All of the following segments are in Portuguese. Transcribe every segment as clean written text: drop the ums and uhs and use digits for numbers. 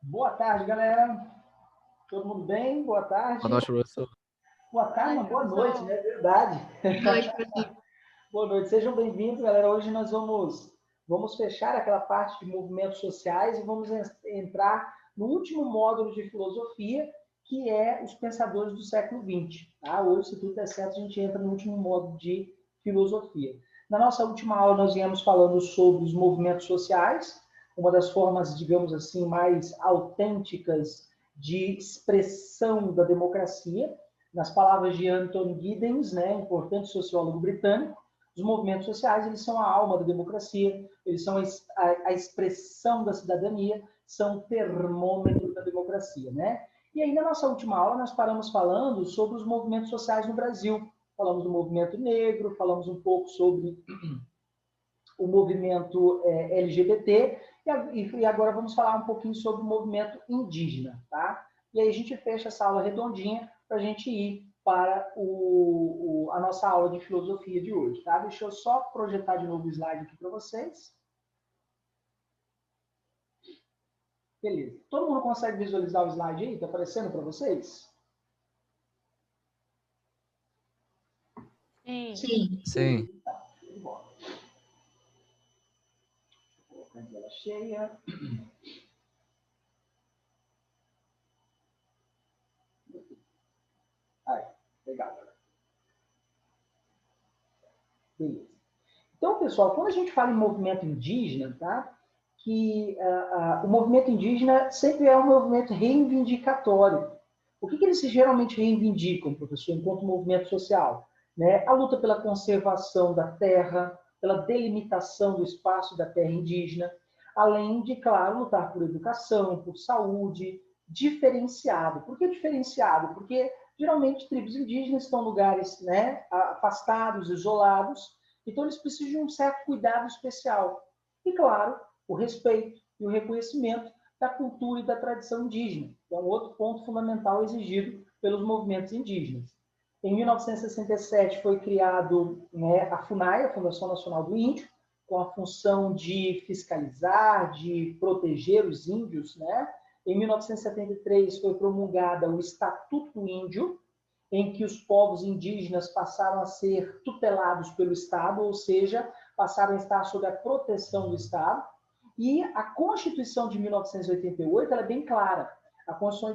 Boa tarde, galera. Todo mundo bem? Boa tarde. Boa noite, professor. Boa tarde, boa noite, né? Verdade. Boa noite, professor. Boa noite, sejam bem-vindos, galera. Hoje nós vamos fechar aquela parte de movimentos sociais e vamos entrar no último módulo de filosofia, que é os pensadores do século XX. Tá? Hoje, se tudo der certo, a gente entra no último módulo de filosofia. Na nossa última aula, nós viemos falando sobre os movimentos sociais, uma das formas, digamos assim, mais autênticas de expressão da democracia. Nas palavras de Anton Giddens, né, importante sociólogo britânico, os movimentos sociais, eles são a alma da democracia, eles são a expressão da cidadania, são o termômetro da democracia, né? E aí, na nossa última aula, nós paramos falando sobre os movimentos sociais no Brasil. Falamos do movimento negro, falamos um pouco sobre o movimento LGBT, e agora vamos falar um pouquinho sobre o movimento indígena, tá? E aí a gente fecha essa aula redondinha para a gente ir para a nossa aula de filosofia de hoje, tá? Deixa eu só projetar de novo o slide aqui para vocês. Beleza. Todo mundo consegue visualizar o slide aí? Está aparecendo para vocês? Sim. Sim. Tá, show de bola. Vou colocar a tela cheia. Aí, legal, galera. Beleza. Então, pessoal, quando a gente fala em movimento indígena, tá? Que o movimento indígena sempre é um movimento reivindicatório. O que eles geralmente reivindicam, professor, enquanto movimento social? Né? A luta pela conservação da terra, pela delimitação do espaço da terra indígena, além de, claro, lutar por educação, por saúde, diferenciado. Por que diferenciado? Porque geralmente tribos indígenas estão em lugares, né, afastados, isolados, então eles precisam de um certo cuidado especial. E, claro, o respeito e o reconhecimento da cultura e da tradição indígena, que é um outro ponto fundamental exigido pelos movimentos indígenas. Em 1967 foi criado, né, a FUNAI, a Fundação Nacional do Índio, com a função de fiscalizar, de proteger os índios, né? Em 1973 foi promulgada o Estatuto Índio, em que os povos indígenas passaram a ser tutelados pelo Estado, ou seja, passaram a estar sob a proteção do Estado. E a Constituição de 1988 ela é bem clara. A Constituição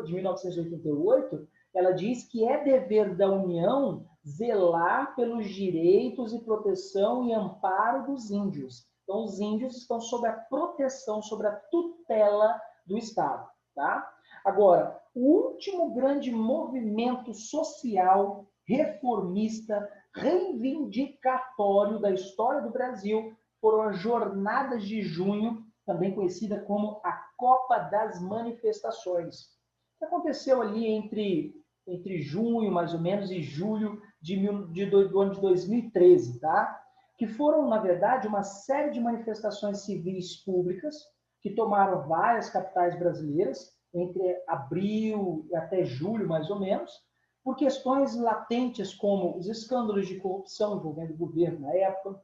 de 1988 ela diz que é dever da União zelar pelos direitos e proteção e amparo dos índios. Então, os índios estão sob a proteção, sob a tutela do Estado. Tá? Agora, o último grande movimento social, reformista, reivindicatório da história do Brasil foram as Jornadas de Junho, também conhecida como a Copa das Manifestações, que aconteceu ali entre junho, mais ou menos, e julho do ano de 2013, tá? Que foram, na verdade, uma série de manifestações civis públicas que tomaram várias capitais brasileiras, entre abril e até julho, mais ou menos, por questões latentes como os escândalos de corrupção envolvendo o governo na época,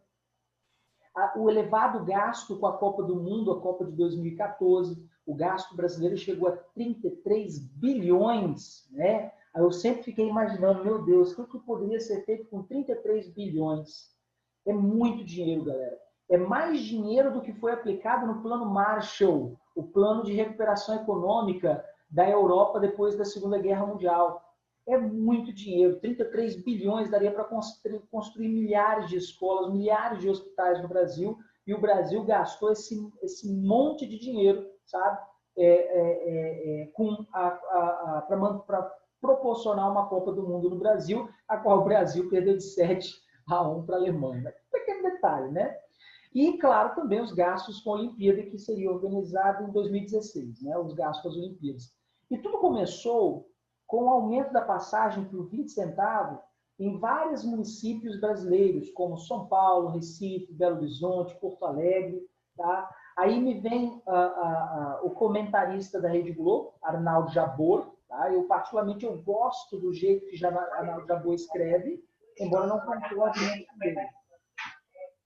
o elevado gasto com a Copa do Mundo, a Copa de 2014, o gasto brasileiro chegou a 33 bilhões, né? Aí eu sempre fiquei imaginando, meu Deus, o que poderia ser feito com 33 bilhões? É muito dinheiro, galera. É mais dinheiro do que foi aplicado no Plano Marshall, o plano de recuperação econômica da Europa depois da Segunda Guerra Mundial. É muito dinheiro. 33 bilhões daria para construir milhares de escolas, milhares de hospitais no Brasil, e o Brasil gastou esse monte de dinheiro, sabe? Para proporcionar uma Copa do Mundo no Brasil, a qual o Brasil perdeu de 7-1 para a Alemanha. Pequeno detalhe, né? E, claro, também os gastos com a Olimpíada, que seria organizado em 2016, né? Os gastos com as Olimpíadas. E tudo começou com o aumento da passagem por 20 centavos em vários municípios brasileiros, como São Paulo, Recife, Belo Horizonte, Porto Alegre. Tá? Aí me vem o comentarista da Rede Globo, Arnaldo Jabor. Tá? Eu, particularmente, eu gosto do jeito que Arnaldo Jabor escreve, embora não concorde muito com ele.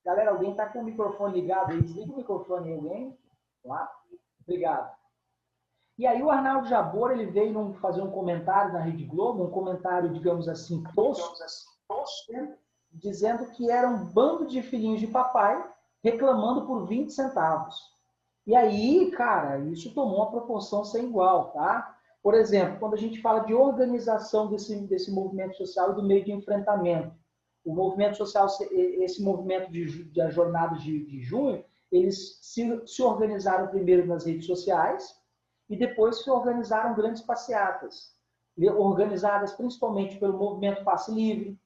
Galera, alguém está com o microfone ligado aí? Desliga o microfone aí, alguém? Lá? Obrigado. E aí o Arnaldo Jabor, ele veio fazer um comentário na Rede Globo, um comentário, digamos assim, tosco, né? Dizendo que era um bando de filhinhos de papai reclamando por 20 centavos. E aí, cara, isso tomou uma proporção sem igual, tá? Por exemplo, quando a gente fala de organização desse movimento social e do meio de enfrentamento, o movimento social, esse movimento de jornadas de junho, eles se organizaram primeiro nas redes sociais e depois se organizaram grandes passeatas, organizadas principalmente pelo Movimento Passe Livre,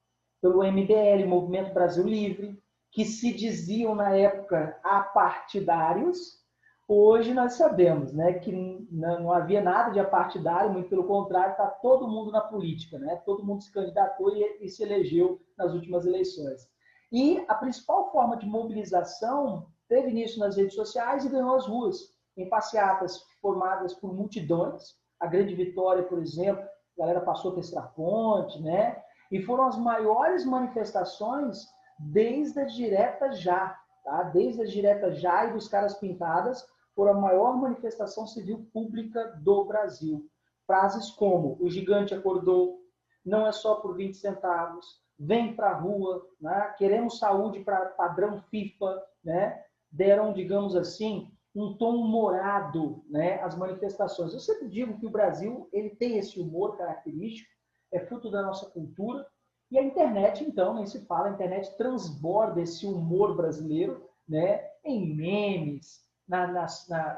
pelo MBL, Movimento Brasil Livre, que se diziam na época apartidários. Hoje nós sabemos, né, que não havia nada de apartidário, muito pelo contrário, está todo mundo na política, né? Todo mundo se candidatou e se elegeu nas últimas eleições. E a principal forma de mobilização teve início nas redes sociais e ganhou as ruas, em passeatas formadas por multidões. A Grande Vitória, por exemplo, a galera passou a Terceira Ponte, né? E foram as maiores manifestações desde as diretas já, tá? Desde as diretas já e dos caras pintadas, por a maior manifestação civil pública do Brasil. Frases como: o gigante acordou, não é só por 20 centavos, vem para a rua, né? Queremos saúde para padrão FIFA, né? Deram, digamos assim, um tom humorado, né, às manifestações. Eu sempre digo que o Brasil ele tem esse humor característico, é fruto da nossa cultura, e a internet, então, nem se fala, a internet transborda esse humor brasileiro, né, em memes,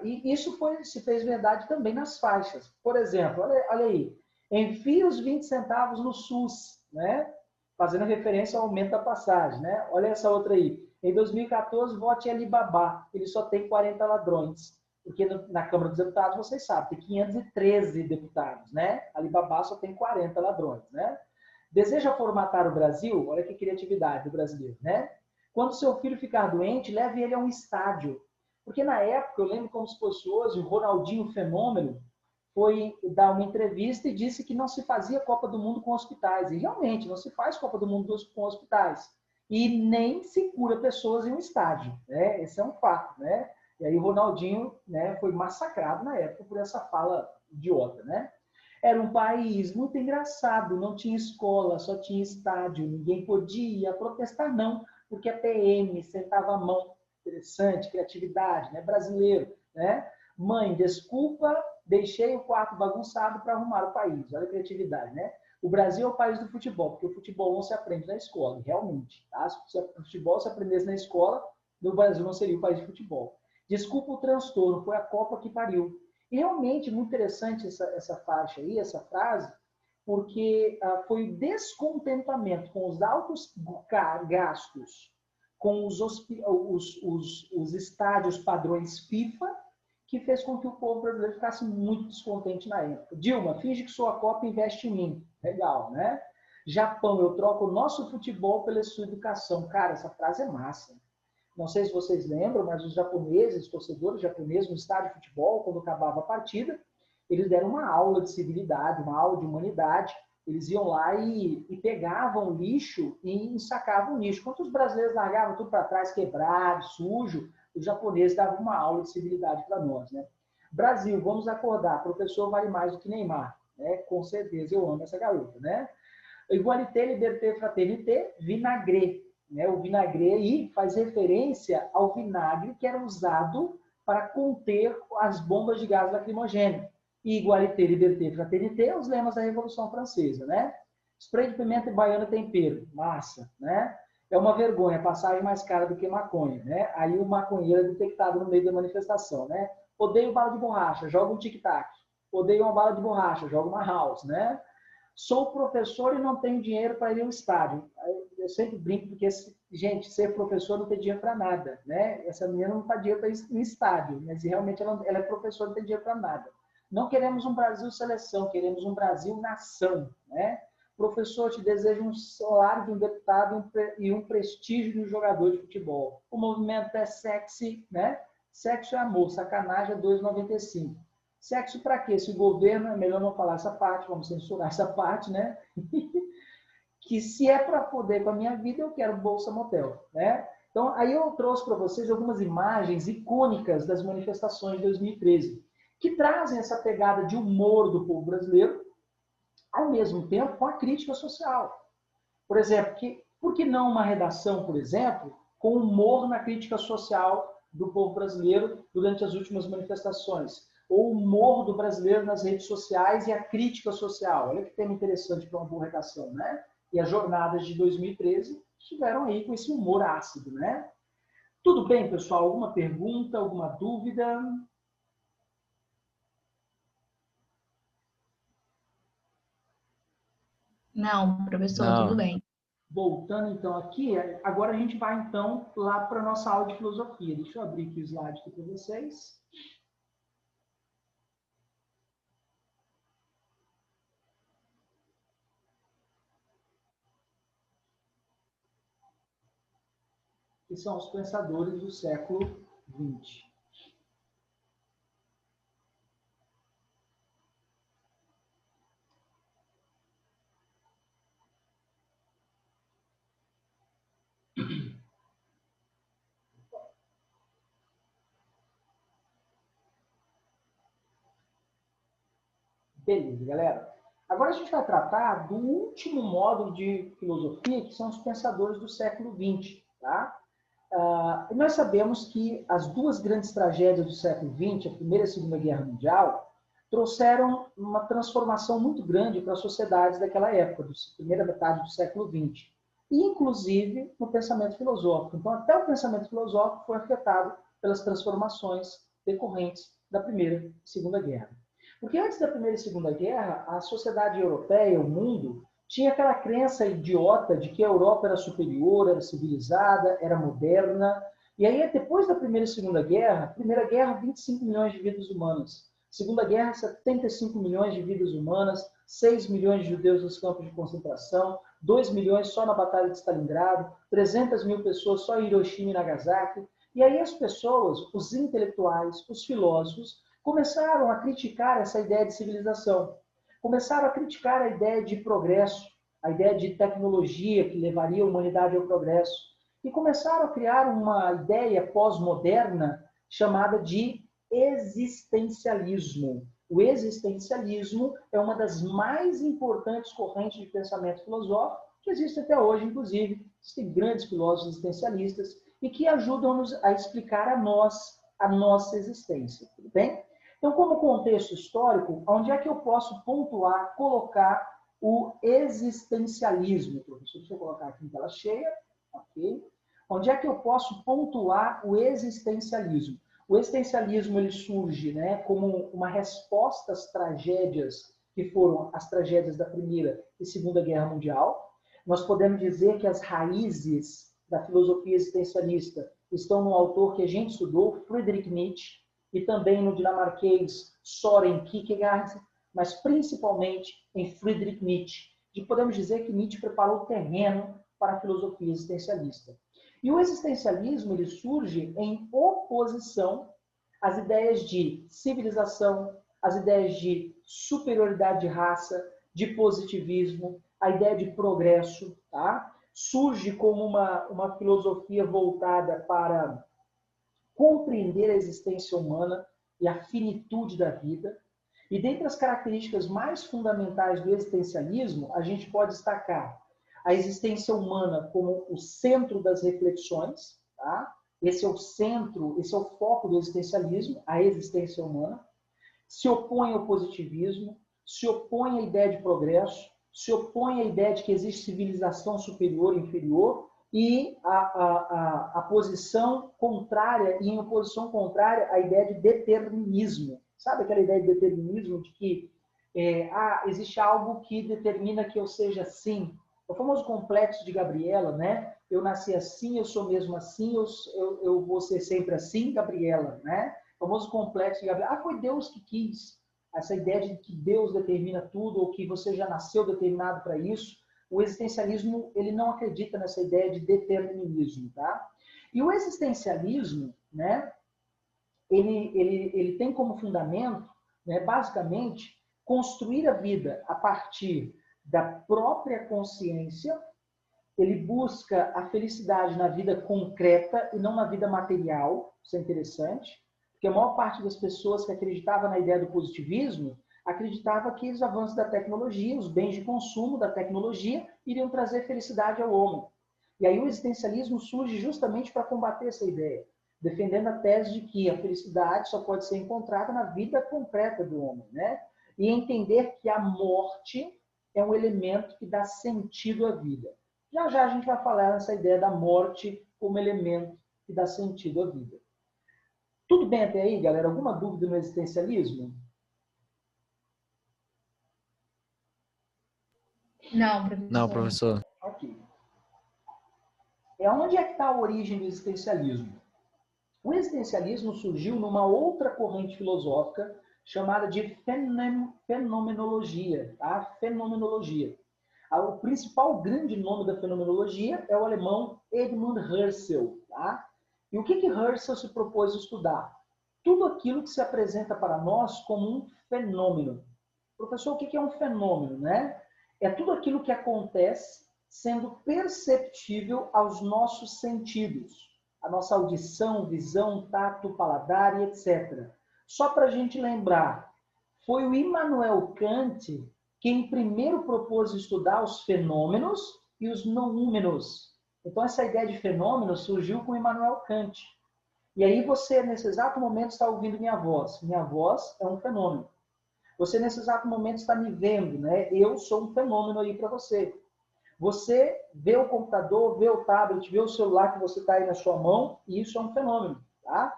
e isso se fez verdade também nas faixas. Por exemplo, olha aí, enfia os 20 centavos no SUS, né? Fazendo referência ao aumento da passagem, né? Olha essa outra aí. Em 2014, vote em Alibaba, ele só tem 40 ladrões. Porque na Câmara dos Deputados, vocês sabem, tem 513 deputados, né? Alibaba só tem 40 ladrões, né? Deseja formatar o Brasil? Olha que criatividade do brasileiro, né? Quando seu filho ficar doente, leve ele a um estádio. Porque na época, eu lembro como se fosse hoje, o Ronaldinho Fenômeno foi dar uma entrevista e disse que não se fazia Copa do Mundo com hospitais. E realmente, não se faz Copa do Mundo com hospitais. E nem se cura pessoas em um estádio, né? Esse é um fato, né? E aí o Ronaldinho, né, foi massacrado na época por essa fala idiota, né? Era um país muito engraçado, não tinha escola, só tinha estádio, ninguém podia protestar não, porque a PM sentava a mão. Interessante, criatividade, né? Brasileiro, né? Mãe, desculpa, deixei o quarto bagunçado para arrumar o país. Olha a criatividade, né? O Brasil é o país do futebol, porque o futebol não se aprende na escola, realmente. Tá? Se o futebol se aprendesse na escola, no Brasil não seria o país de futebol. Desculpa o transtorno, foi a Copa que pariu. E realmente, muito interessante essa faixa aí, essa frase, porque foi o descontentamento com os altos gastos, com os estádios padrões FIFA, que fez com que o povo brasileiro ficasse muito descontente na época. Dilma, finge que sou a Copa e investe em mim. Legal, né? Japão, eu troco o nosso futebol pela sua educação. Cara, essa frase é massa. Não sei se vocês lembram, mas os japoneses, os torcedores japoneses, no estádio de futebol, quando acabava a partida, eles deram uma aula de civilidade, uma aula de humanidade. Eles iam lá e pegavam lixo e ensacavam lixo. Enquanto os brasileiros largavam tudo para trás, quebrado, sujo, os japoneses davam uma aula de civilidade para nós, né? Brasil, vamos acordar, professor vale mais do que Neymar, né? Com certeza, eu amo essa garota, né? Igualité, liberté, fraternité, vinagre, né? O vinagre aí faz referência ao vinagre que era usado para conter as bombas de gás lacrimogêneo. E igualité, liberté, fraternité, os lemas da Revolução Francesa, né? Spray de pimenta e baiana tempero, massa, né? É uma vergonha, passagem mais cara do que maconha, né? Aí o maconheiro é detectado no meio da manifestação, né? Odeio bala de borracha, joga um tic-tac. Odeio uma bala de borracha, joga uma house, né? Sou professor e não tenho dinheiro para ir ao estádio. Eu sempre brinco, porque, gente, ser professor não tem dinheiro para nada, né? Essa menina não tem dinheiro para ir no estádio, mas realmente ela é professora e não tem dinheiro para nada. Não queremos um Brasil seleção, queremos um Brasil nação, né? Professor, te desejo um salário de um deputado e um prestígio de um jogador de futebol. O movimento é sexy, né? Sexo é amor, sacanagem é 2,95. Sexo para quê? Se o governo, é melhor não falar essa parte, vamos censurar essa parte, né? Que se é para poder com a minha vida, eu quero Bolsa Motel, né? Então, aí eu trouxe para vocês algumas imagens icônicas das manifestações de 2013. que trazem essa pegada de humor do povo brasileiro, ao mesmo tempo com a crítica social. Por exemplo, por que não uma redação, por exemplo, com humor na crítica social do povo brasileiro durante as últimas manifestações? Ou o humor do brasileiro nas redes sociais e a crítica social. Olha que tema interessante para uma boa redação, né? E as jornadas de 2013 estiveram aí com esse humor ácido, né? Tudo bem, pessoal? Alguma pergunta, alguma dúvida? Não, professor, tudo Não. bem. Voltando então aqui, agora a gente vai então lá para a nossa aula de filosofia. Deixa eu abrir aqui o slide aqui para vocês. Que são os pensadores do século XX. Beleza, galera. Agora a gente vai tratar do último módulo de filosofia, que são os pensadores do século XX. Tá? Nós sabemos que as duas grandes tragédias do século XX, a Primeira e a Segunda Guerra Mundial, trouxeram uma transformação muito grande para as sociedades daquela época, da primeira metade do século XX, e inclusive no pensamento filosófico. Então, até o pensamento filosófico foi afetado pelas transformações decorrentes da Primeira e Segunda Guerra. Porque antes da Primeira e Segunda Guerra, a sociedade europeia, o mundo, tinha aquela crença idiota de que a Europa era superior, era civilizada, era moderna. E aí, depois da Primeira e Segunda Guerra, Primeira Guerra, 25 milhões de vidas humanas. Segunda Guerra, 75 milhões de vidas humanas, 6 milhões de judeus nos campos de concentração, 2 milhões só na Batalha de Stalingrado, 300 mil pessoas só em Hiroshima e Nagasaki. E aí as pessoas, os intelectuais, os filósofos, começaram a criticar essa ideia de civilização. Começaram a criticar a ideia de progresso, a ideia de tecnologia que levaria a humanidade ao progresso. E começaram a criar uma ideia pós-moderna chamada de existencialismo. O existencialismo é uma das mais importantes correntes de pensamento filosófico que existe até hoje, inclusive. Existem grandes filósofos existencialistas e que ajudam-nos a explicar a nós a nossa existência. Tudo bem? Então, como contexto histórico, onde é que eu posso pontuar, colocar o existencialismo? Professor, deixa eu colocar aqui em tela cheia. Ok? Onde é que eu posso pontuar o existencialismo? O existencialismo ele surge, né, como uma resposta às tragédias que foram as tragédias da Primeira e Segunda Guerra Mundial. Nós podemos dizer que as raízes da filosofia existencialista estão no autor que a gente estudou, Friedrich Nietzsche, e também no dinamarquês Søren Kierkegaard, mas principalmente em Friedrich Nietzsche. E podemos dizer que Nietzsche preparou o terreno para a filosofia existencialista. E o existencialismo ele surge em oposição às ideias de civilização, às ideias de superioridade de raça, de positivismo, a ideia de progresso. Tá? Surge como uma filosofia voltada para compreender a existência humana e a finitude da vida. E dentre as características mais fundamentais do existencialismo, a gente pode destacar a existência humana como o centro das reflexões. Tá? Esse é o centro, esse é o foco do existencialismo, a existência humana. Se opõe ao positivismo, se opõe à ideia de progresso, se opõe à ideia de que existe civilização superior e inferior, e a posição contrária, e em oposição contrária, a ideia de determinismo. Sabe aquela ideia de determinismo de que existe algo que determina que eu seja assim? O famoso complexo de Gabriela, né? Eu nasci assim, eu sou mesmo assim, eu vou ser sempre assim, Gabriela, né? O famoso complexo de Gabriela. Foi Deus que quis. Essa ideia de que Deus determina tudo, ou que você já nasceu determinado para isso. O existencialismo ele não acredita nessa ideia de determinismo, tá? E o existencialismo, né? Ele tem como fundamento, né, basicamente, construir a vida a partir da própria consciência. Ele busca a felicidade na vida concreta e não na vida material. Isso é interessante. Porque a maior parte das pessoas que acreditava na ideia do positivismo acreditava que os avanços da tecnologia, os bens de consumo da tecnologia, iriam trazer felicidade ao homem. E aí o existencialismo surge justamente para combater essa ideia, defendendo a tese de que a felicidade só pode ser encontrada na vida concreta do homem, né? E entender que a morte é um elemento que dá sentido à vida. Já já a gente vai falar nessa ideia da morte como elemento que dá sentido à vida. Tudo bem até aí, galera? Alguma dúvida no existencialismo? Não, professor. Não, professor. Ok. Onde é que está a origem do existencialismo? O existencialismo surgiu numa outra corrente filosófica chamada de fenomenologia. Tá? Fenomenologia. O principal grande nome da fenomenologia é o alemão Edmund Husserl. Tá? E o que Husserl se propôs a estudar? Tudo aquilo que se apresenta para nós como um fenômeno. Professor, o que é um fenômeno? Né? É tudo aquilo que acontece sendo perceptível aos nossos sentidos. A nossa audição, visão, tato, paladar e etc. Só para a gente lembrar, foi o Immanuel Kant quem primeiro propôs estudar os fenômenos e os noúmenos. Então, essa ideia de fenômeno surgiu com Immanuel Kant. E aí você, nesse exato momento, está ouvindo minha voz. Minha voz é um fenômeno. Você, nesse exato momento, está me vendo, né? Eu sou um fenômeno aí para você. Você vê o computador, vê o tablet, vê o celular que você está aí na sua mão, e isso é um fenômeno, tá?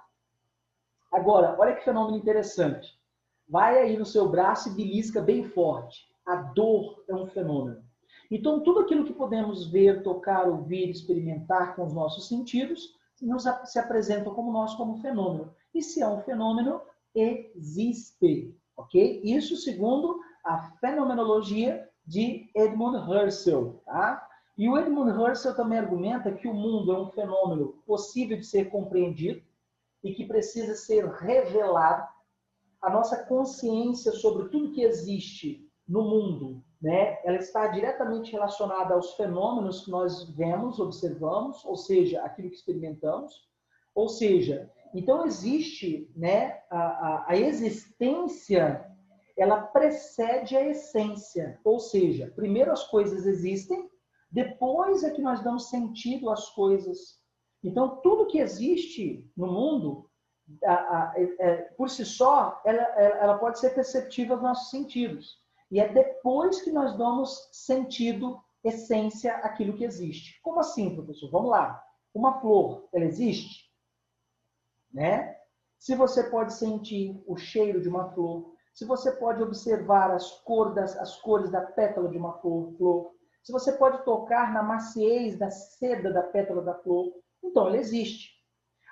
Agora, olha que fenômeno interessante. Vai aí no seu braço e belisca bem forte. A dor é um fenômeno. Então, tudo aquilo que podemos ver, tocar, ouvir, experimentar com os nossos sentidos, se apresenta como nós como fenômeno. E se é um fenômeno, existe. Ok? Isso segundo a fenomenologia de Edmund Husserl. Tá? E o Edmund Husserl também argumenta que o mundo é um fenômeno possível de ser compreendido e que precisa ser revelado. A nossa consciência sobre tudo que existe no mundo, né, ela está diretamente relacionada aos fenômenos que nós vemos, observamos, ou seja, aquilo que experimentamos. Ou seja, então existe, né, a existência, ela precede a essência. Ou seja, primeiro as coisas existem, depois é que nós damos sentido às coisas. Então, tudo que existe no mundo, por si só, ela pode ser perceptível aos nossos sentidos. E é depois que nós damos sentido, essência, àquilo que existe. Como assim, professor? Vamos lá. Uma flor, ela existe? Né? Se você pode sentir o cheiro de uma flor, se você pode observar as cores da pétala de uma flor, se você pode tocar na maciez da seda da pétala da flor, então ela existe.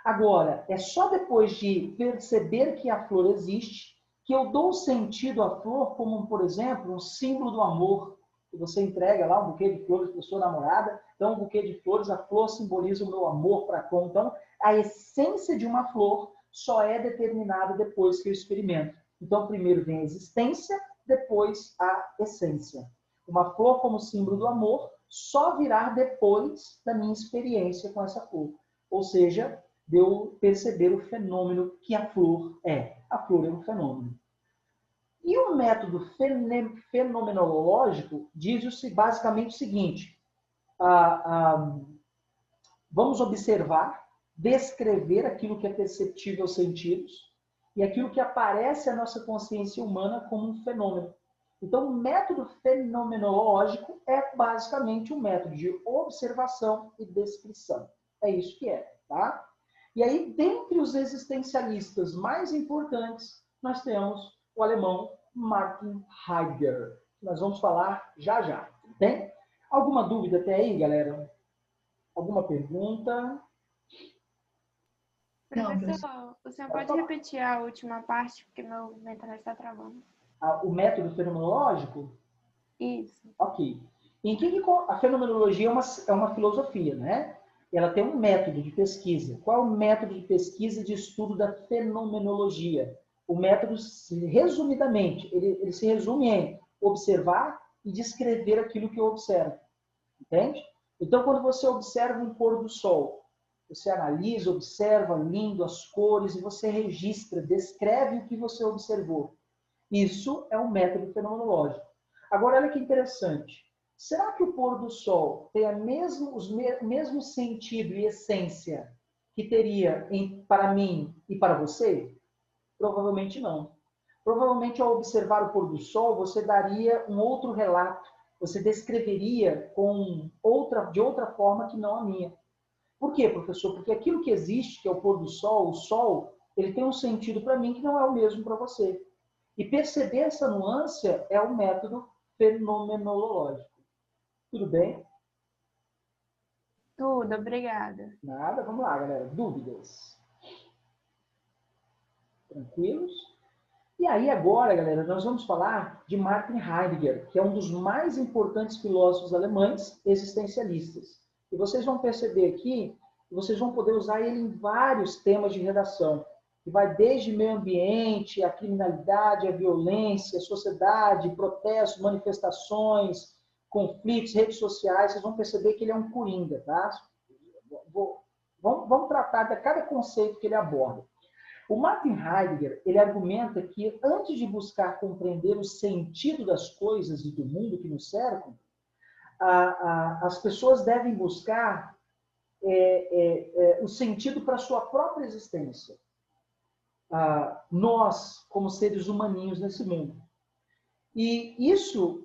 Agora, é só depois de perceber que a flor existe que eu dou sentido à flor como, por exemplo, um símbolo do amor. Que você entrega lá um buquê de flores para sua namorada, então um buquê de flores, a flor simboliza o meu amor para com. Então, a essência de uma flor só é determinada depois que eu experimento. Então, primeiro vem a existência, depois a essência. Uma flor como símbolo do amor só virá depois da minha experiência com essa flor. Ou seja, de eu perceber o fenômeno que a flor é. A flor é um fenômeno. E o método fenomenológico diz basicamente o seguinte: vamos observar, descrever aquilo que é perceptível aos sentidos e aquilo que aparece à nossa consciência humana como um fenômeno. Então, o método fenomenológico é basicamente um método de observação e descrição. É isso que é, tá? E aí, dentre os existencialistas mais importantes, nós temos o alemão Martin Heidegger. Nós vamos falar já já. Tem? Alguma dúvida até aí, galera? Alguma pergunta? Professor, o senhor pode repetir a última parte, porque meu internet está travando. O método fenomenológico? Isso. Ok. A fenomenologia é uma filosofia, né? Ela tem um método de pesquisa. Qual é o método de pesquisa e de estudo da fenomenologia? O método, resumidamente, ele se resume em observar e descrever aquilo que eu observo. Entende? Então, quando você observa um pôr do sol, Você analisa, observa, lindo as cores e você registra, descreve o que você observou. Isso é um método fenomenológico. Agora, olha que interessante. Será que o pôr do sol tem o mesmo sentido e essência que teria para mim e para você? Provavelmente não. Provavelmente, ao observar o pôr do sol, você daria um outro relato. Você descreveria de outra forma que não a minha. Por quê, professor? Porque aquilo que existe, que é o pôr do sol, o sol, ele tem um sentido para mim que não é o mesmo para você. E perceber essa nuance é o método fenomenológico. Tudo bem? Tudo, obrigada. Nada, vamos lá, galera. Dúvidas? Tranquilos? E aí agora, galera, nós vamos falar de Martin Heidegger, que é um dos mais importantes filósofos alemães existencialistas. E vocês vão perceber aqui, que vocês vão poder usar ele em vários temas de redação. Que vai desde meio ambiente, a criminalidade, a violência, a sociedade, protestos, manifestações, conflitos, redes sociais. Vocês vão perceber que ele é um coringa, tá? Vamos tratar de cada conceito que ele aborda. O Martin Heidegger, ele argumenta que antes de buscar compreender o sentido das coisas e do mundo que nos cercam, as pessoas devem buscar o sentido para a sua própria existência. Nós, como seres humaninhos nesse mundo. E isso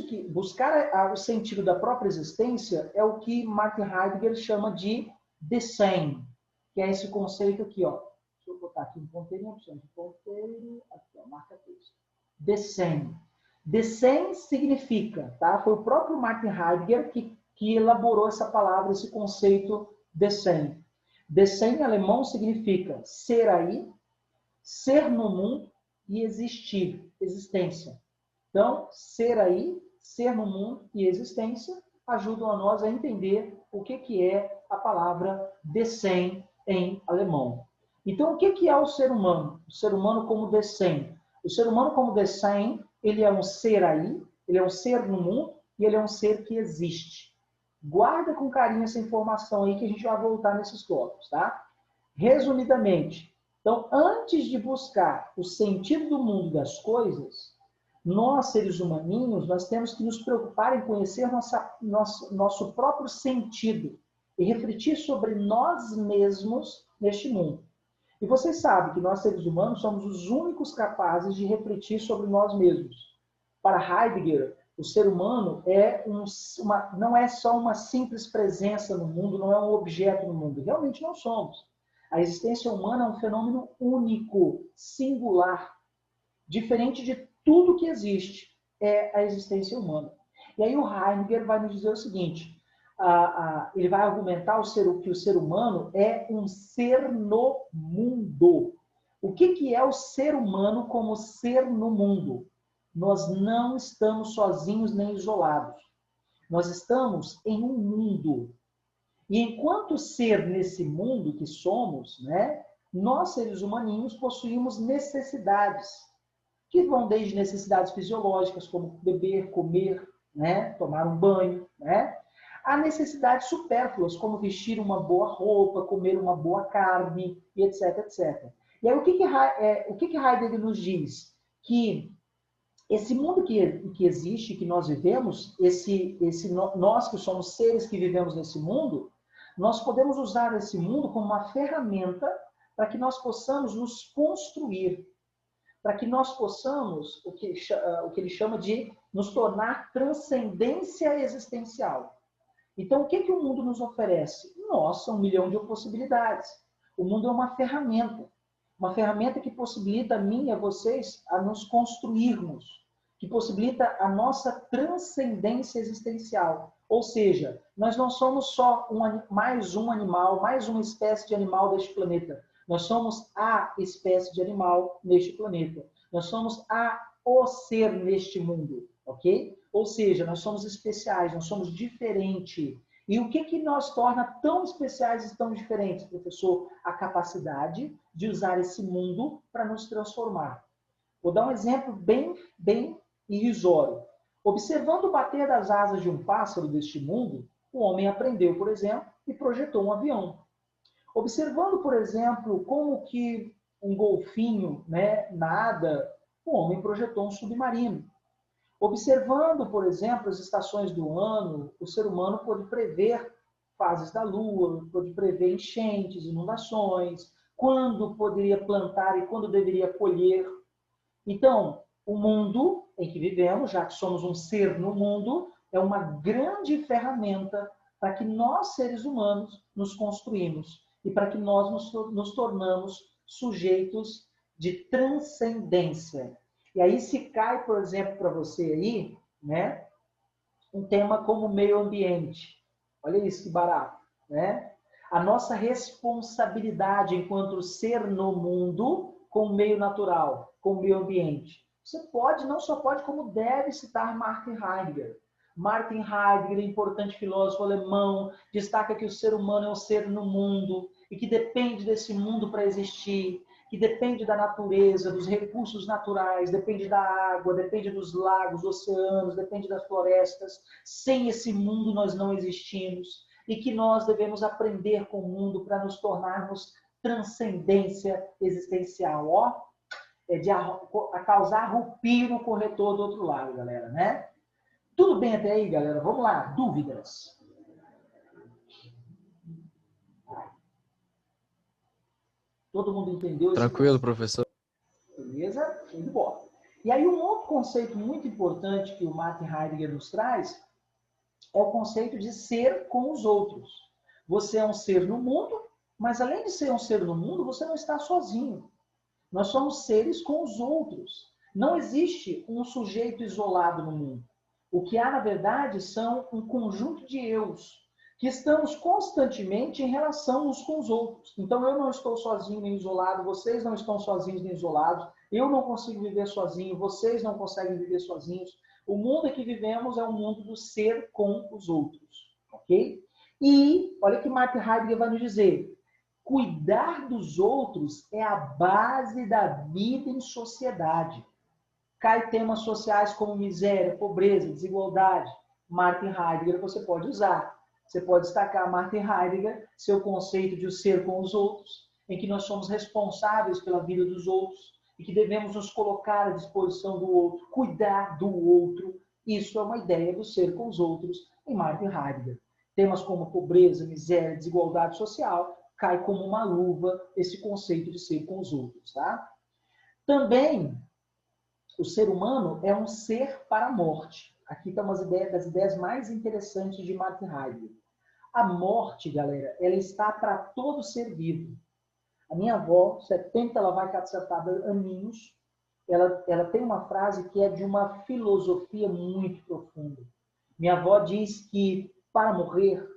que buscar o sentido da própria existência é o que Martin Heidegger chama de Dasein, que é esse conceito aqui, ó. Deixa eu botar aqui um ponteirinho, opção de ponteiro, aqui, ó, marca texto. Dasein. Dasein significa, tá? Foi o próprio Martin Heidegger que elaborou essa palavra, esse conceito Dasein. Dasein em alemão significa ser aí, ser no mundo e existir, existência. Então, ser aí, ser no mundo e existência ajudam a nós a entender o que é a palavra Dasein em alemão. Então, o que é o ser humano? O ser humano como Dasein. O ser humano como Dasein, ele é um ser aí, ele é um ser no mundo e ele é um ser que existe. Guarda com carinho essa informação aí que a gente vai voltar nesses tópicos, tá? Resumidamente, então, antes de buscar o sentido do mundo das coisas, nós, seres humaninhos, nós temos que nos preocupar em conhecer nosso próprio sentido e refletir sobre nós mesmos neste mundo. E vocês sabem que nós, seres humanos, somos os únicos capazes de refletir sobre nós mesmos. Para Heidegger, o ser humano não é só uma simples presença no mundo, não é um objeto no mundo. Realmente não somos. A existência humana é um fenômeno único, singular, diferente de tudo que existe. É a existência humana. E aí o Heidegger vai nos dizer o seguinte, ele vai argumentar que o ser humano é um ser no mundo. O que é o ser humano como ser no mundo? Nós não estamos sozinhos nem isolados. Nós estamos em um mundo. E enquanto ser nesse mundo que somos, né, nós, seres humaninhos, possuímos necessidades, que vão desde necessidades fisiológicas, como beber, comer, né, tomar um banho, né, a necessidades supérfluas, como vestir uma boa roupa, comer uma boa carne, e etc, etc. E aí, o que Heidegger nos diz? Que esse mundo que existe, que nós vivemos, nós que somos seres que vivemos nesse mundo, nós podemos usar esse mundo como uma ferramenta para que nós possamos nos construir, para que nós possamos, o que ele chama de nos tornar transcendência existencial. Então, o que o mundo nos oferece? Nossa, 1 milhão de possibilidades. O mundo é uma ferramenta que possibilita a mim e a vocês a nos construirmos, que possibilita a nossa transcendência existencial. Ou seja, nós não somos só mais um animal, mais uma espécie de animal deste planeta. Nós somos a espécie de animal neste planeta. Nós somos o ser neste mundo, ok? Ou seja, nós somos especiais, nós somos diferentes. E o que nos torna tão especiais e tão diferentes, professor? A capacidade de usar esse mundo para nos transformar. Vou dar um exemplo bem irrisório. Observando o bater das asas de um pássaro deste mundo, O homem aprendeu, por exemplo, e projetou um avião. Observando, por exemplo, como que um golfinho, né, nada, o homem projetou um submarino. Observando, por exemplo, as estações do ano, o ser humano pôde prever fases da lua, pôde prever enchentes, inundações, quando poderia plantar e quando deveria colher. Então, o mundo em que vivemos, já que somos um ser no mundo, é uma grande ferramenta para que nós, seres humanos, nos construímos e para que nós nos tornamos sujeitos de transcendência. E aí se cai, por exemplo, para você aí, né, um tema como meio ambiente. Olha isso que barato, né? A nossa responsabilidade enquanto ser no mundo com o meio natural, com o meio ambiente. Você pode, não só pode, como deve citar Martin Heidegger. Martin Heidegger, importante filósofo alemão, destaca que o ser humano é um ser no mundo e que depende desse mundo para existir, que depende da natureza, dos recursos naturais, depende da água, depende dos lagos, oceanos, depende das florestas. Sem esse mundo nós não existimos. E que nós devemos aprender com o mundo para nos tornarmos transcendência existencial. Ó, é de causar arrupio no corretor do outro lado, galera, né? Tudo bem até aí, galera? Vamos lá, dúvidas? Todo mundo entendeu? Tranquilo, professor. Beleza? Show de bola. E aí um outro conceito muito importante que o Martin Heidegger nos traz é o conceito de ser com os outros. Você é um ser no mundo, mas além de ser um ser no mundo, você não está sozinho. Nós somos seres com os outros. Não existe um sujeito isolado no mundo. O que há, na verdade, são um conjunto de eus, que estamos constantemente em relação uns com os outros. Então, eu não estou sozinho nem isolado, vocês não estão sozinhos nem isolados, eu não consigo viver sozinho, vocês não conseguem viver sozinhos. O mundo em que vivemos é um mundo do ser com os outros, ok? E, olha o que Martin Heidegger vai nos dizer, cuidar dos outros é a base da vida em sociedade. Cai temas sociais como miséria, pobreza, desigualdade. Martin Heidegger você pode usar. Você pode destacar Martin Heidegger, seu conceito de o ser com os outros, em que nós somos responsáveis pela vida dos outros e que devemos nos colocar à disposição do outro, cuidar do outro. Isso é uma ideia do ser com os outros em Martin Heidegger. Temas como pobreza, miséria, desigualdade social, cai como uma luva esse conceito de ser com os outros. Tá? Também, o ser humano é um ser para a morte. Aqui estão as ideias mais interessantes de Martin Heidegger. A morte, galera, ela está para todo ser vivo. A minha avó, 70, ela vai cacetada aninhos, ela tem uma frase que é de uma filosofia muito profunda. Minha avó diz que para morrer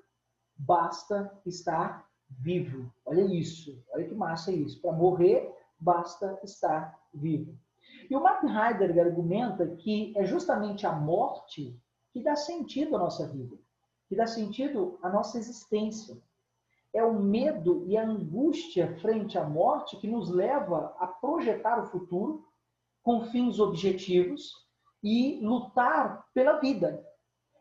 basta estar vivo. Olha isso, olha que massa isso. Para morrer basta estar vivo. E o Martin Heidegger argumenta que é justamente a morte que dá sentido à nossa vida, que dá sentido à nossa existência. É o medo e a angústia frente à morte que nos leva a projetar o futuro com fins objetivos e lutar pela vida.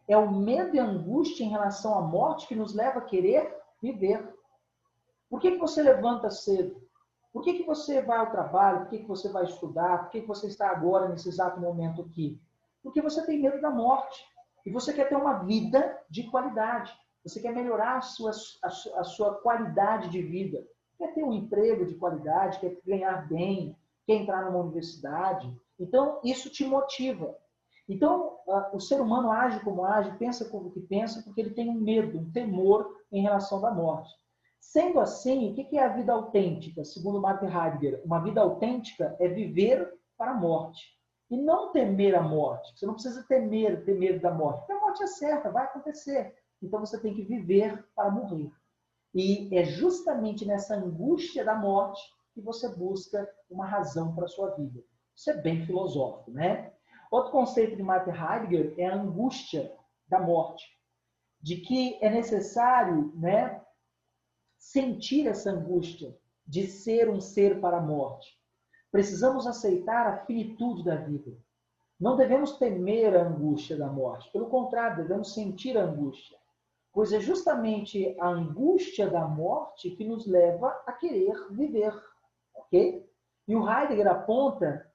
É o medo e a angústia em relação à morte que nos leva a querer viver. Por que você levanta cedo? Por que você vai ao trabalho? Por que você vai estudar? Por que você está agora, nesse exato momento aqui? Porque você tem medo da morte. E você quer ter uma vida de qualidade. Você quer melhorar a sua qualidade de vida. Quer ter um emprego de qualidade, quer ganhar bem, quer entrar numa universidade. Então, isso te motiva. Então, o ser humano age como age, pensa como que pensa, porque ele tem um medo, um temor em relação à morte. Sendo assim, o que é a vida autêntica? Segundo Martin Heidegger, uma vida autêntica é viver para a morte. E não temer a morte. Você não precisa ter medo da morte. Porque a morte é certa, vai acontecer. Então você tem que viver para morrer. E é justamente nessa angústia da morte que você busca uma razão para a sua vida. Isso é bem filosófico, né? Outro conceito de Martin Heidegger é a angústia da morte. De que é necessário, né, sentir essa angústia de ser um ser para a morte. Precisamos aceitar a finitude da vida. Não devemos temer a angústia da morte. Pelo contrário, devemos sentir a angústia. Pois é justamente a angústia da morte que nos leva a querer viver, ok? E o Heidegger aponta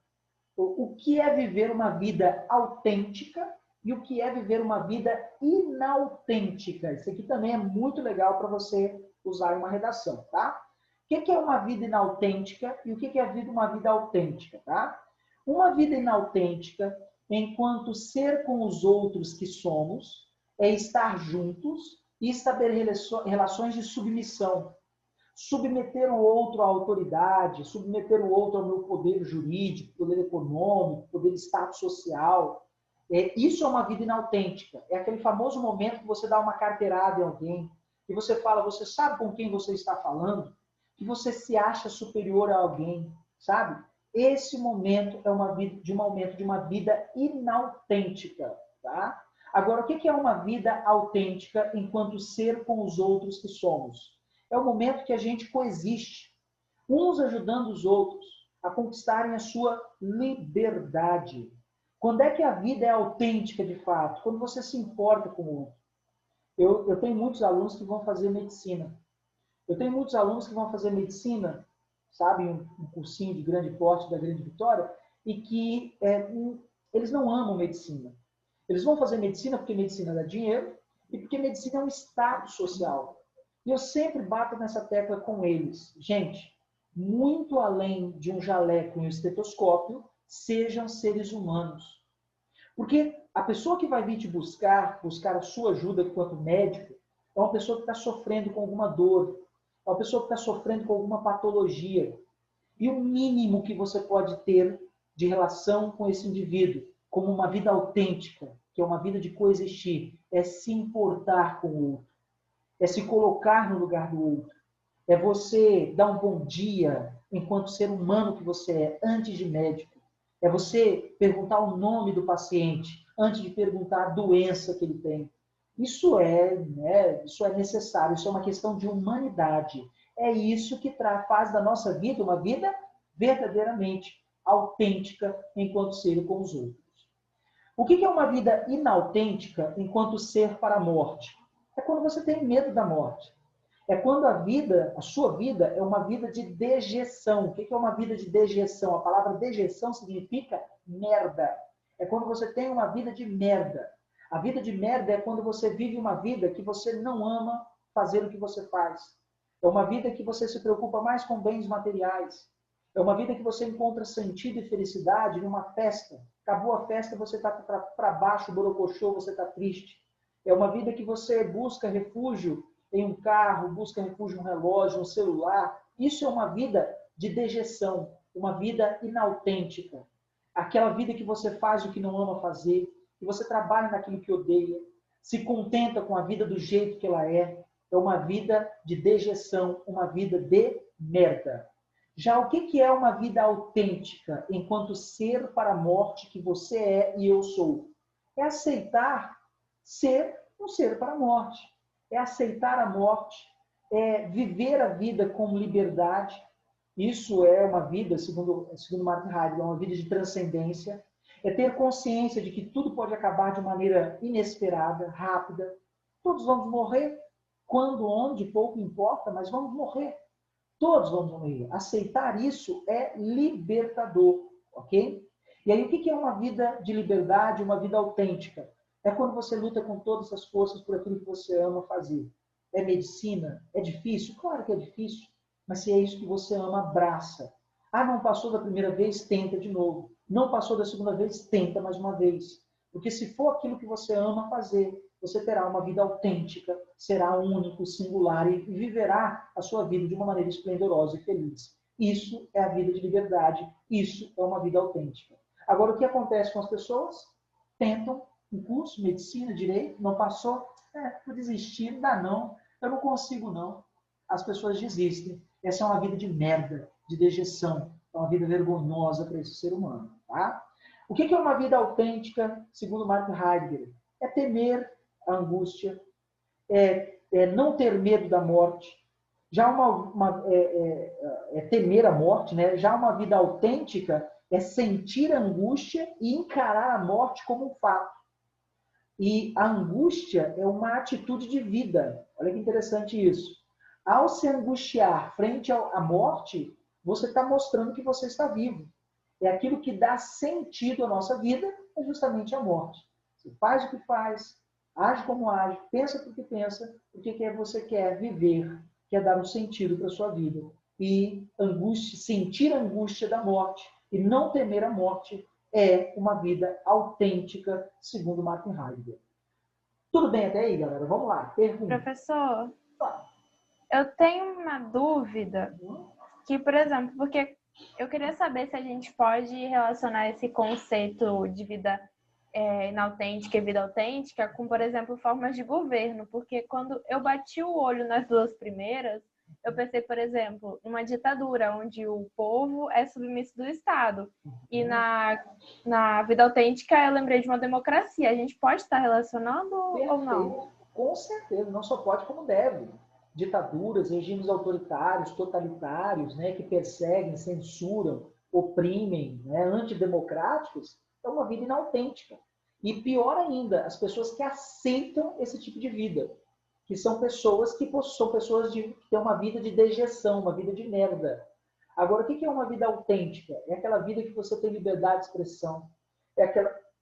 o que é viver uma vida autêntica e o que é viver uma vida inautêntica. Isso aqui também é muito legal para você usar em uma redação, tá? O que é uma vida inautêntica e o que é uma vida autêntica, tá? Uma vida inautêntica, enquanto ser com os outros que somos, é estar juntos e estabelecer relações de submissão. Submeter o outro à autoridade, submeter o outro ao meu poder jurídico, poder econômico, poder status social. Isso é uma vida inautêntica. É aquele famoso momento que você dá uma carteirada em alguém e você fala, você sabe com quem você está falando? Que você se acha superior a alguém, sabe? Esse momento é um momento de uma vida inautêntica, tá? Agora, o que é uma vida autêntica enquanto ser com os outros que somos? É o momento que a gente coexiste, uns ajudando os outros a conquistarem a sua liberdade. Quando é que a vida é autêntica de fato? Quando você se importa com o outro. Eu tenho muitos alunos que vão fazer medicina. Sabe, um cursinho de grande porte da Grande Vitória, e que eles não amam medicina. Eles vão fazer medicina porque medicina dá dinheiro e porque medicina é um status social. E eu sempre bato nessa tecla com eles. Gente, muito além de um jaleco e um estetoscópio, sejam seres humanos. Porque a pessoa que vai vir te buscar a sua ajuda enquanto médico, é uma pessoa que está sofrendo com alguma dor, é uma pessoa que está sofrendo com alguma patologia. E o mínimo que você pode ter de relação com esse indivíduo, como uma vida autêntica, que é uma vida de coexistir, é se importar com o outro. É se colocar no lugar do outro. É você dar um bom dia enquanto ser humano que você é, antes de médico. É você perguntar o nome do paciente antes de perguntar a doença que ele tem. Isso é necessário, isso é uma questão de humanidade. É isso que faz da nossa vida uma vida verdadeiramente autêntica enquanto ser com os outros. O que é uma vida inautêntica enquanto ser para a morte? É quando você tem medo da morte. É quando a sua vida, é uma vida de dejeção. O que é uma vida de dejeção? A palavra dejeção significa merda. É quando você tem uma vida de merda. A vida de merda é quando você vive uma vida que você não ama fazer o que você faz. É uma vida que você se preocupa mais com bens materiais. É uma vida que você encontra sentido e felicidade numa festa. Acabou a festa, você está para baixo, borocochô, você está triste. É uma vida que você busca refúgio em um carro, busca refúgio em um relógio, um celular. Isso é uma vida de dejeção, uma vida inautêntica. Aquela vida que você faz o que não ama fazer, que você trabalha naquilo que odeia, se contenta com a vida do jeito que ela é. É uma vida de dejeção, uma vida de merda. Já o que é uma vida autêntica enquanto ser para a morte que você é e eu sou? É aceitar ser um ser para a morte. É aceitar a morte, é viver a vida com liberdade. Isso é uma vida, segundo Martin Heidegger, é uma vida de transcendência. É ter consciência de que tudo pode acabar de maneira inesperada, rápida. Todos vamos morrer. Quando, onde, pouco importa, mas vamos morrer. Todos vamos morrer. Aceitar isso é libertador, ok? E aí, o que é uma vida de liberdade, uma vida autêntica? É quando você luta com todas as forças por aquilo que você ama fazer. É medicina? É difícil? Claro que é difícil. Mas se é isso que você ama, abraça. Ah, não passou da primeira vez? Tenta de novo. Não passou da segunda vez? Tenta mais uma vez. Porque se for aquilo que você ama fazer, você terá uma vida autêntica, será único, singular e viverá a sua vida de uma maneira esplendorosa e feliz. Isso é a vida de liberdade. Isso é uma vida autêntica. Agora, o que acontece com as pessoas? Tentam um curso, medicina, direito, não passou, vou desistir, não dá não, eu não consigo não. As pessoas desistem. Essa é uma vida de merda, de dejeção, é uma vida vergonhosa para esse ser humano. Tá? O que é uma vida autêntica, segundo Martin Heidegger? É temer a angústia, é não ter medo da morte. Já temer a morte, né? Já uma vida autêntica é sentir a angústia e encarar a morte como um fato. E a angústia é uma atitude de vida. Olha que interessante isso. Ao se angustiar frente à morte, você está mostrando que você está vivo. É aquilo que dá sentido à nossa vida, é justamente a morte. Você faz o que faz, age como age, pensa o que pensa, porque você quer viver, quer dar um sentido para a sua vida. E angústia, sentir a angústia da morte e não temer a morte é uma vida autêntica, segundo Martin Heidegger. Tudo bem até aí, galera? Vamos lá, pergunta. Professor, eu tenho uma dúvida que, por exemplo, porque eu queria saber se a gente pode relacionar esse conceito de vida inautêntica e vida autêntica com, por exemplo, formas de governo, porque quando eu bati o olho nas duas primeiras, eu pensei, por exemplo, numa ditadura, onde o povo é submisso do Estado. E na vida autêntica, eu lembrei de uma democracia. A gente pode estar relacionando ou não? Com certeza, não só pode, como deve. Ditaduras, regimes autoritários, totalitários, né, que perseguem, censuram, oprimem, né, antidemocráticos, é uma vida inautêntica. E pior ainda, as pessoas que aceitam esse tipo de vida, que são pessoas que têm uma vida de dejeção, uma vida de merda. Agora, o que é uma vida autêntica? É aquela vida que você tem liberdade de expressão, é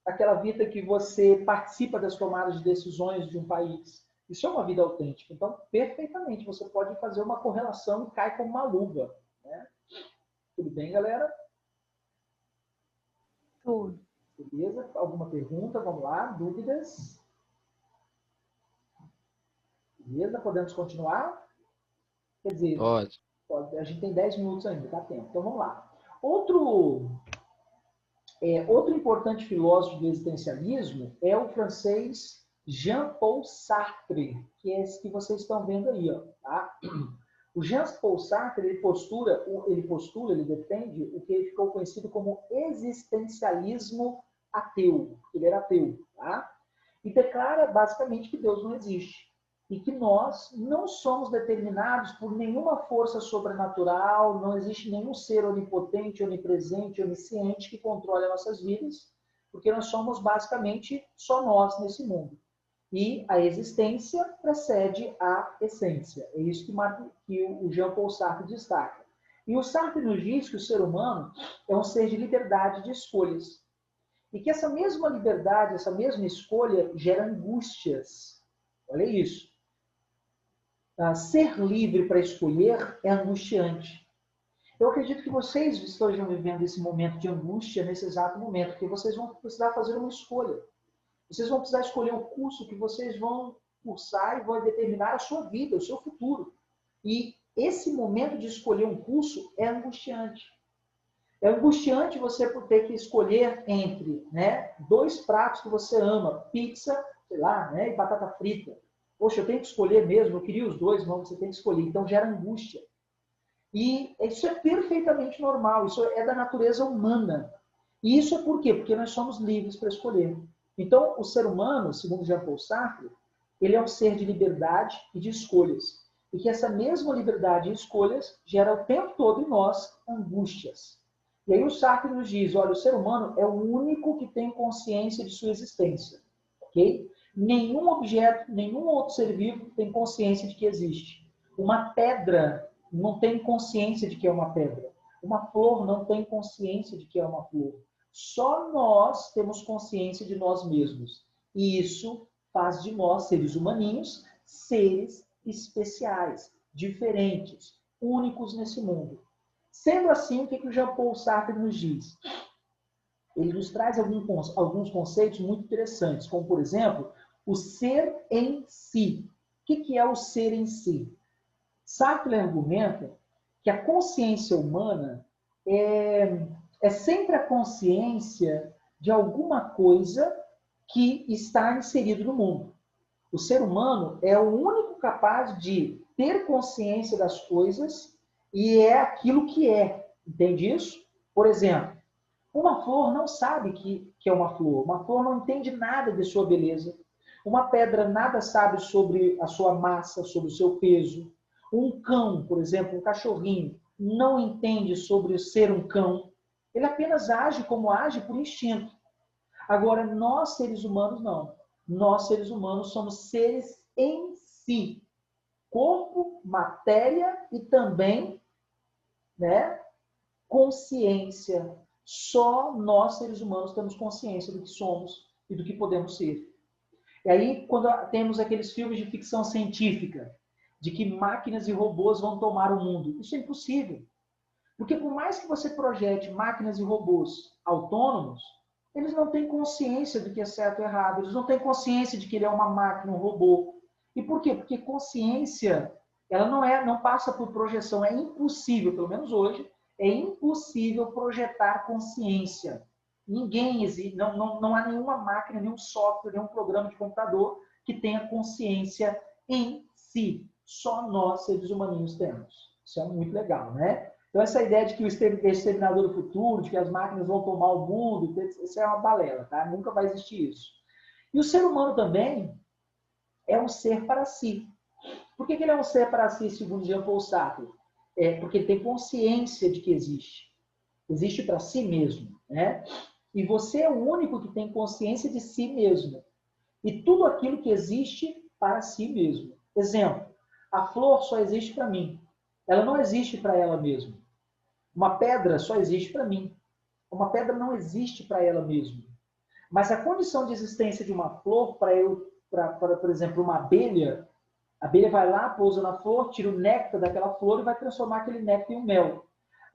aquela vida que você participa das tomadas de decisões de um país. Isso é uma vida autêntica. Então, perfeitamente, você pode fazer uma correlação e cai como uma luva. Né? Tudo bem, galera? Tudo. Beleza? Alguma pergunta? Vamos lá. Dúvidas? Beleza? Podemos continuar? Quer dizer, Pode. a gente tem 10 minutos ainda, dá tempo. Então, vamos lá. Outro importante filósofo do existencialismo é o francês Jean-Paul Sartre, que é esse que vocês estão vendo aí. Ó, tá? O Jean-Paul Sartre, ele defende o que ficou conhecido como existencialismo ateu. Ele era ateu. Tá? E declara basicamente que Deus não existe. E que nós não somos determinados por nenhuma força sobrenatural, não existe nenhum ser onipotente, onipresente, onisciente que controle as nossas vidas, porque nós somos basicamente só nós nesse mundo. E a existência precede a essência. É isso que o Jean-Paul Sartre destaca. E o Sartre nos diz que o ser humano é um ser de liberdade de escolhas. E que essa mesma liberdade, essa mesma escolha gera angústias. Olha isso. Ser livre para escolher é angustiante. Eu acredito que vocês estejam vivendo esse momento de angústia nesse exato momento, porque vocês vão precisar fazer uma escolha. Vocês vão precisar escolher o curso que vocês vão cursar e vão determinar a sua vida, o seu futuro. E esse momento de escolher um curso é angustiante. É angustiante você ter que escolher entre, né, 2 pratos que você ama, pizza, sei lá, né, e batata frita. Poxa, eu tenho que escolher mesmo, eu queria os 2, mas você tem que escolher. Então gera angústia. E isso é perfeitamente normal, isso é da natureza humana. E isso é por quê? Porque nós somos livres para escolher. Então, o ser humano, segundo Jean-Paul Sartre, ele é um ser de liberdade e de escolhas. E que essa mesma liberdade e escolhas gera o tempo todo em nós angústias. E aí o Sartre nos diz, olha, o ser humano é o único que tem consciência de sua existência. Ok? Nenhum objeto, nenhum outro ser vivo tem consciência de que existe. Uma pedra não tem consciência de que é uma pedra. Uma flor não tem consciência de que é uma flor. Só nós temos consciência de nós mesmos. E isso faz de nós, seres humaninhos, seres especiais, diferentes, únicos nesse mundo. Sendo assim, o que o Jean-Paul Sartre nos diz? Ele nos traz alguns conceitos muito interessantes, como, por exemplo, o ser em si. O que é o ser em si? Sartre argumenta que a consciência humana é sempre a consciência de alguma coisa que está inserido no mundo. O ser humano é o único capaz de ter consciência das coisas e é aquilo que é. Entende isso? Por exemplo, uma flor não sabe que é uma flor. Uma flor não entende nada de sua beleza. Uma pedra nada sabe sobre a sua massa, sobre o seu peso. Um cão, por exemplo, um cachorrinho, não entende sobre ser um cão. Ele apenas age como age por instinto. Agora, nós, seres humanos, não. Nós, seres humanos, somos seres em si. Corpo, matéria e também, né, consciência. Só nós, seres humanos, temos consciência do que somos e do que podemos ser. E aí, quando temos aqueles filmes de ficção científica, de que máquinas e robôs vão tomar o mundo, isso é impossível. Porque por mais que você projete máquinas e robôs autônomos, eles não têm consciência do que é certo ou errado, eles não têm consciência de que ele é uma máquina, um robô. E por quê? Porque consciência, ela não passa por projeção, é impossível, pelo menos hoje, é impossível projetar consciência. Ninguém existe, não há nenhuma máquina, nenhum software, nenhum programa de computador que tenha consciência em si. Só nós, seres humaninhos, temos. Isso é muito legal, né? Então, essa ideia de que o exterminador do futuro, de que as máquinas vão tomar o mundo, isso é uma balela, tá? Nunca vai existir isso. E o ser humano também é um ser para si. Por que ele é um ser para si, segundo Jean Paul Sartre? Porque ele tem consciência de que existe. Existe para si mesmo, né? E você é o único que tem consciência de si mesmo. E tudo aquilo que existe para si mesmo. Exemplo, a flor só existe para mim. Ela não existe para ela mesma. Uma pedra só existe para mim. Uma pedra não existe para ela mesma. Mas a condição de existência de uma flor, por exemplo, uma abelha, a abelha vai lá, pousa na flor, tira o néctar daquela flor e vai transformar aquele néctar em um mel.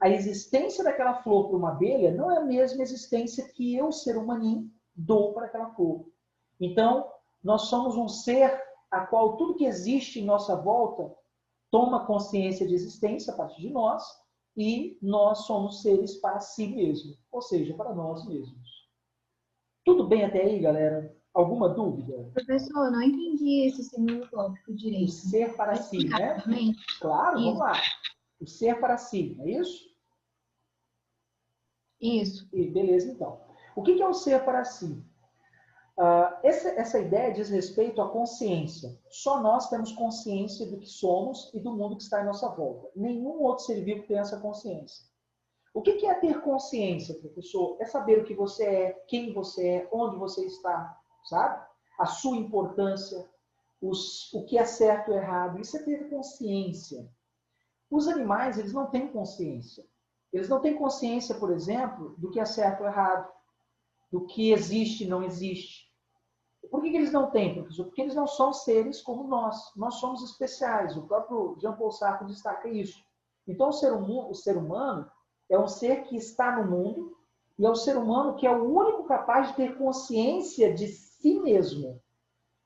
A existência daquela flor para uma abelha não é a mesma existência que eu, ser humaninho, dou para aquela flor. Então, nós somos um ser a qual tudo que existe em nossa volta toma consciência de existência a partir de nós, e nós somos seres para si mesmo, ou seja, para nós mesmos. Tudo bem até aí, galera? Alguma dúvida? Professor, eu não entendi esse segundo tópico direito. O ser para si, né? Claro, isso. Vamos lá. O ser para si, é isso? Isso. E beleza, então. O que é o ser para si? Essa ideia diz respeito à consciência. Só nós temos consciência do que somos e do mundo que está em nossa volta. Nenhum outro ser vivo tem essa consciência. O que é ter consciência, professor? É saber o que você é, quem você é, onde você está, sabe? A sua importância, o que é certo ou errado. Isso é ter consciência. Os animais, eles não têm consciência. Eles não têm consciência, por exemplo, do que é certo ou errado, do que existe e não existe. Por que eles não têm, professor? Porque eles não são seres como nós. Nós somos especiais. O próprio Jean Paul Sartre destaca isso. Então, o ser humano é um ser que está no mundo e é o ser humano que é o único capaz de ter consciência de si mesmo.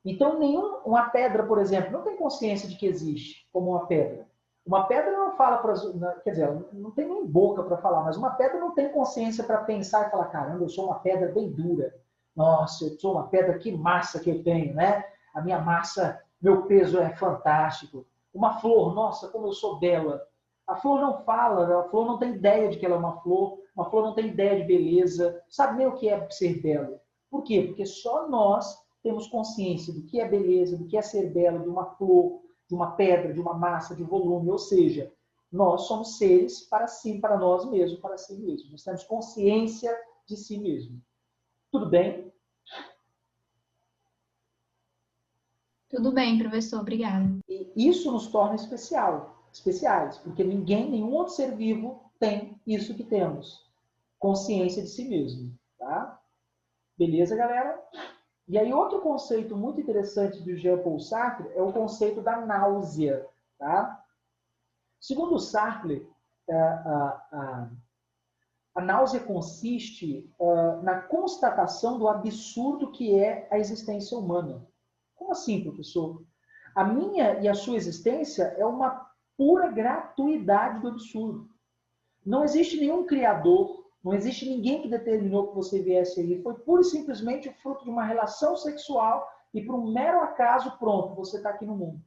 Então, uma pedra, por exemplo, não tem consciência de que existe como uma pedra. Uma pedra não fala para quer dizer, não tem nem boca para falar, mas uma pedra não tem consciência para pensar e falar, caramba, eu sou uma pedra bem dura. Nossa, eu sou uma pedra, que massa que eu tenho, né? A minha massa, meu peso é fantástico. Uma flor, nossa, como eu sou bela. A flor não fala, a flor não tem ideia de que ela é uma flor não tem ideia de beleza, sabe nem o que é ser belo. Por quê? Porque só nós temos consciência do que é beleza, do que é ser belo, de uma flor, de uma pedra, de uma massa, de volume, ou seja, nós somos seres para si, para nós mesmos, para si mesmos. Nós temos consciência de si mesmo. Tudo bem? Tudo bem, professor, obrigada. E isso nos torna especiais, porque nenhum outro ser vivo tem isso que temos. Consciência de si mesmo, tá? Beleza, galera? E aí, outro conceito muito interessante do Jean Paul Sartre é o conceito da náusea. Tá? Segundo Sartre, a náusea consiste na constatação do absurdo que é a existência humana. Como assim, professor? A minha e a sua existência é uma pura gratuidade do absurdo. Não existe nenhum criador, não existe ninguém que determinou que você viesse aí. Foi pura e simplesmente o fruto de uma relação sexual e por um mero acaso, pronto, você está aqui no mundo.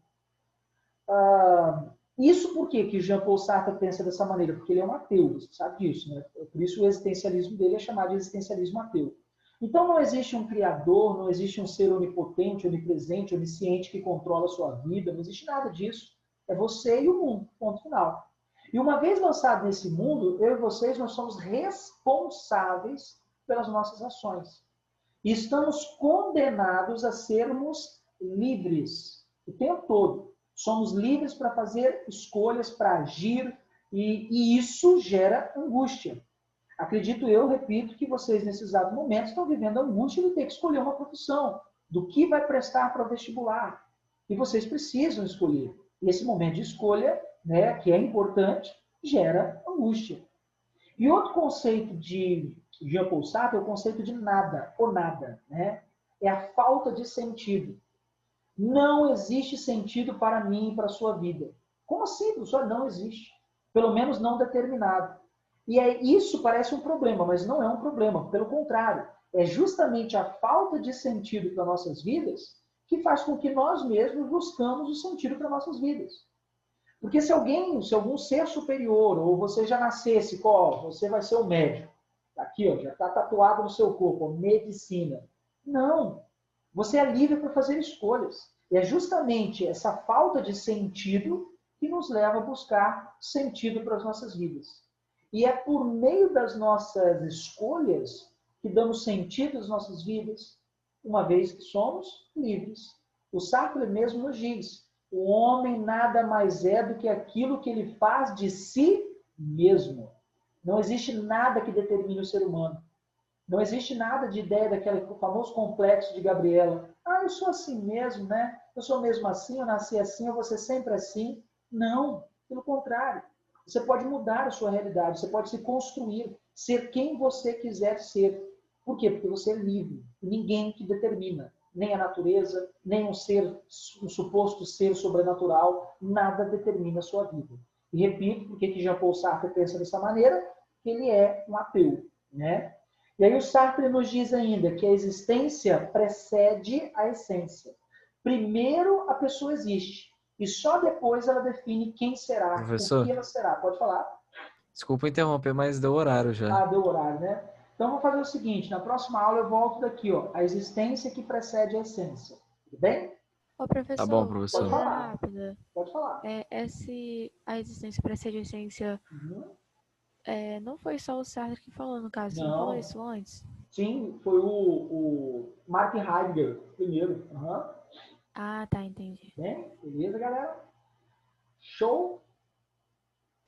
Isso por que Jean Paul Sartre pensa dessa maneira? Porque ele é um ateu, você sabe disso, né? Por isso o existencialismo dele é chamado de existencialismo ateu. Então não existe um criador, não existe um ser onipotente, onipresente, onisciente que controla a sua vida, não existe nada disso. É você e o mundo, ponto final. E uma vez lançado nesse mundo, eu e vocês, nós somos responsáveis pelas nossas ações. E estamos condenados a sermos livres o tempo todo. Somos livres para fazer escolhas, para agir, e isso gera angústia. Acredito eu, repito, que vocês nesse exato momento estão vivendo a angústia de ter que escolher uma profissão, do que vai prestar para o vestibular. E vocês precisam escolher. E esse momento de escolha, né, que é importante, gera angústia. E outro conceito de Jean-Paul Sartre é o conceito de nada, ou nada, né? É a falta de sentido. Não existe sentido para mim e para a sua vida. Como assim, professor? Não existe. Pelo menos não determinado. E isso parece um problema, mas não é um problema. Pelo contrário, é justamente a falta de sentido para nossas vidas que faz com que nós mesmos buscamos o sentido para nossas vidas. Porque se algum ser superior, ou você já nascesse, você vai ser o médico. Aqui, ó, já está tatuado no seu corpo, ó, medicina. Não. Você é livre para fazer escolhas. E é justamente essa falta de sentido que nos leva a buscar sentido para as nossas vidas. E é por meio das nossas escolhas que damos sentido às nossas vidas, uma vez que somos livres. O Sartre mesmo nos diz, o homem nada mais é do que aquilo que ele faz de si mesmo. Não existe nada que determine o ser humano. Não existe nada de ideia daquele famoso complexo de Gabriela. Ah, eu sou assim mesmo, né? Eu sou mesmo assim, eu nasci assim, eu vou ser sempre assim. Não, pelo contrário. Você pode mudar a sua realidade, você pode se construir, ser quem você quiser ser. Por quê? Porque você é livre. Ninguém te determina. Nem a natureza, nem um suposto ser sobrenatural, nada determina a sua vida. E repito, porque que Jean-Paul Sartre pensa dessa maneira, que ele é um ateu, né? E aí o Sartre nos diz ainda que a existência precede a essência. Primeiro a pessoa existe, e só depois ela define quem será, Professor, o que ela será. Pode falar? desculpa interromper, mas deu horário já. Ah, deu horário, né? Então, vou fazer o seguinte, na próxima aula eu volto daqui, ó, a existência que precede a essência. Tudo bem? Ô, Tá bom, professor, professor. Pode coisa falar. rápida. Pode falar. A existência precede a essência, Uhum. não foi só o Sartre que falou, no caso, você Não. não falou isso antes? Sim, foi o Martin Heidegger primeiro. Uhum. Ah, tá, entendi. Bem, beleza, galera? Show?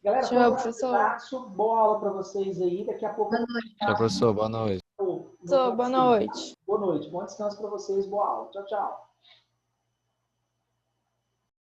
Galera, Show, um professor. abraço, boa aula para vocês aí. Daqui a pouco... Tchau, professor. Boa noite. Boa noite. Boa noite, bom descanso para vocês, boa aula. Tchau, tchau.